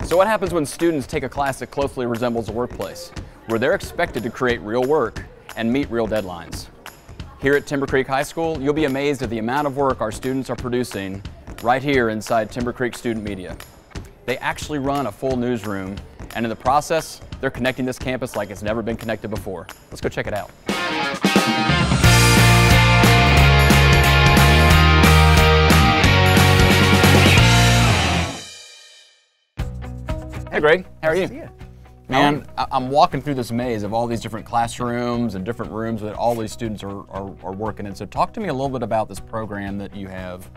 So what happens when students take a class that closely resembles a workplace, where they're expected to create real work and meet real deadlines? Here at Timber Creek High School, you'll be amazed at the amount of work our students are producing right here inside Timber Creek Student Media. They actually run a full newsroom, and in the process, they're connecting this campus like it's never been connected before. Let's go check it out. Hey Greg, how are you? Man, I'm walking through this maze of all these different classrooms and different rooms that all these students are working in. So talk to me a little bit about this program that you have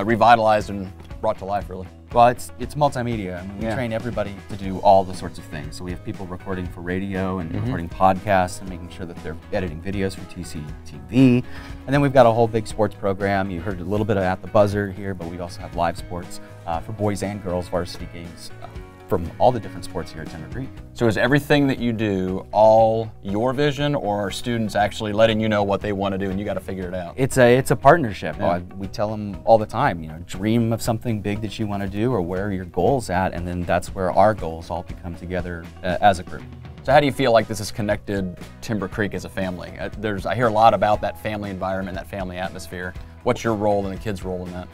revitalized and brought to life, really. Well, it's multimedia. I mean, we train everybody to do all the sorts of things. So we have people recording for radio and recording podcasts and making sure that they're editing videos for TCTV. And then we've got a whole big sports program. You heard a little bit of At the Buzzer here, but we also have live sports for boys and girls varsity games from all the different sports here at Timber Creek. So is everything that you do all your vision, or are students actually letting you know what they want to do and you got to figure it out? It's a partnership. Yeah. We tell them all the time, you know, dream of something big that you want to do, or where are your goals at, and then that's where our goals all become together as a group. So how do you feel like this has connected Timber Creek as a family? I hear a lot about that family environment, that family atmosphere. What's your role and the kids' role in that?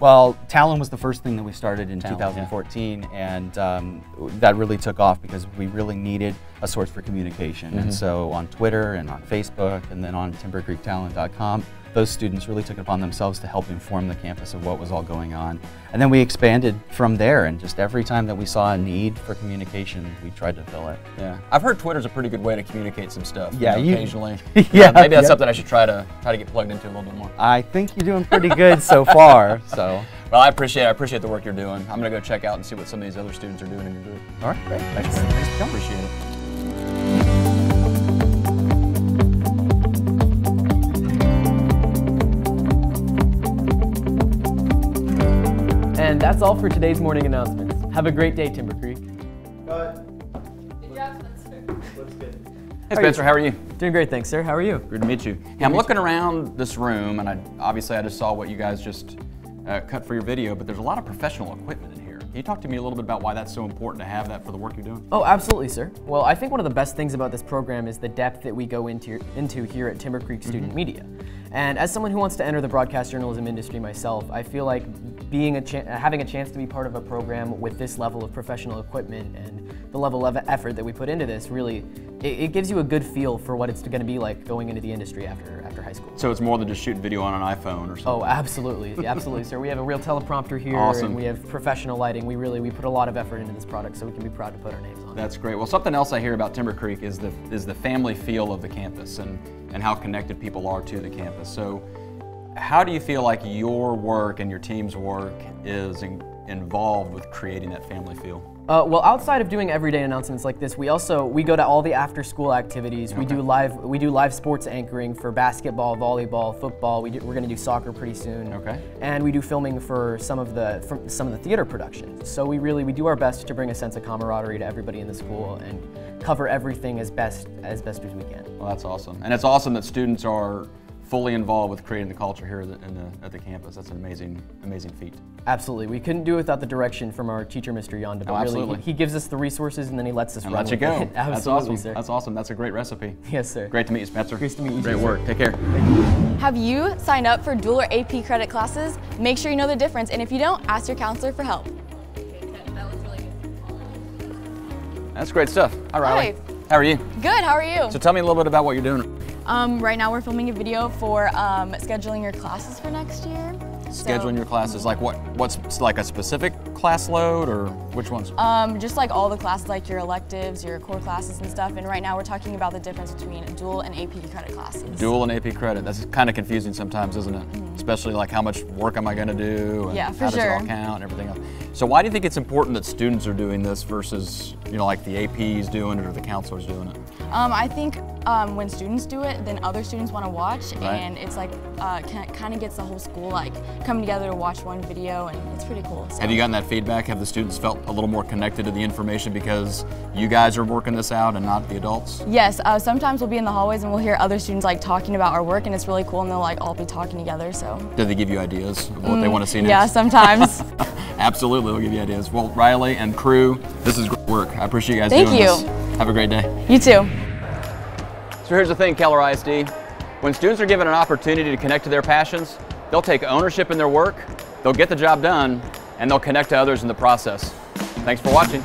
Well, Talon was the first thing that we started in 2014, and that really took off because we really needed a source for communication. And so on Twitter and on Facebook and then on timbercreektalon.com, those students really took it upon themselves to help inform the campus of what was all going on. And then we expanded from there, and just every time that we saw a need for communication, we tried to fill it. Yeah, I've heard Twitter's a pretty good way to communicate some stuff. Yeah, you know, occasionally. Yeah, maybe that's something I should try to get plugged into a little bit more. I think you're doing pretty good so far. So. Well, I appreciate the work you're doing. I'm gonna go check out and see what some of these other students are doing in your group. All right, great. Thanks for coming. Appreciate it. And that's all for today's morning announcements. Have a great day, Timber Creek. Good job, Spencer. Looks good. Hey Spencer, how are you? Doing great, thanks, sir. How are you? Good to meet you. Hey, I'm looking around this room, and I just saw what you guys just cut for your video, but there's a lot of professional equipment in here. Can you talk to me a little bit about why that's so important to have that for the work you're doing? Oh, absolutely, sir. Well, I think one of the best things about this program is the depth that we go into here at Timber Creek Student Media. And as someone who wants to enter the broadcast journalism industry myself, I feel like having a chance to be part of a program with this level of professional equipment and the level of effort that we put into this, really, it gives you a good feel for what it's going to be like going into the industry after high school. So it's more than just shooting video on an iPhone or something? Oh, absolutely. Absolutely, sir. We have a real teleprompter here, and we have professional lighting. We put a lot of effort into this product, so we can be proud to put our names on it. That's great. Well, something else I hear about Timber Creek is the family feel of the campus and how connected people are to the campus. So how do you feel like your work and your team's work is involved with creating that family feel? Well, outside of doing everyday announcements like this, we go to all the after-school activities. Okay. We do live sports anchoring for basketball, volleyball, football. We're going to do soccer pretty soon. Okay. And we do filming for some of the theater productions. So we do our best to bring a sense of camaraderie to everybody in the school and cover everything as best as we can. Well, that's awesome, and it's awesome that students are fully involved with creating the culture here at the campus. That's an amazing feat. Absolutely. We couldn't do it without the direction from our teacher, Mr. Yonda. But really, he gives us the resources and then he lets us run let you go. Absolutely, that's awesome. Sir. That's awesome. That's a great recipe. Yes, sir. Great to meet you, Spencer. Great to meet you. Great work. Take care. Have you signed up for dual or AP credit classes? Make sure you know the difference, and if you don't, ask your counselor for help. That was really good. That's great stuff. Hi, Riley. Hi. How are you? Good. How are you? So tell me a little bit about what you're doing. Right now we're filming a video for scheduling your classes for next year. Scheduling your classes, like what's like a specific class load, or which ones? Just like all the classes, like your electives, your core classes and stuff. And right now we're talking about the difference between dual and AP credit classes. Dual and AP credit. That's kind of confusing sometimes, isn't it? Especially like how much work am I going to do? And yeah, for how sure. Does it all count and everything else? So why do you think it's important that students are doing this versus, like the APs doing it or the counselors doing it? I think when students do it, then other students want to watch, and it's like kind of gets the whole school like coming together to watch one video, and it's pretty cool. So. Have you gotten that feedback? Have the students felt a little more connected to the information because you guys are working this out and not the adults? Yes. Sometimes we'll be in the hallways and we'll hear other students like talking about our work, and it's really cool, and they'll like all be talking together. So. Do they give you ideas of what they want to see next? Yeah, sometimes. Absolutely. Absolutely, we'll give you ideas. Well, Riley and crew, this is great work. I appreciate you guys Thank doing you. this. Have a great day. You too. So here's the thing, Keller ISD. When students are given an opportunity to connect to their passions, they'll take ownership in their work, they'll get the job done, and they'll connect to others in the process. Thanks for watching.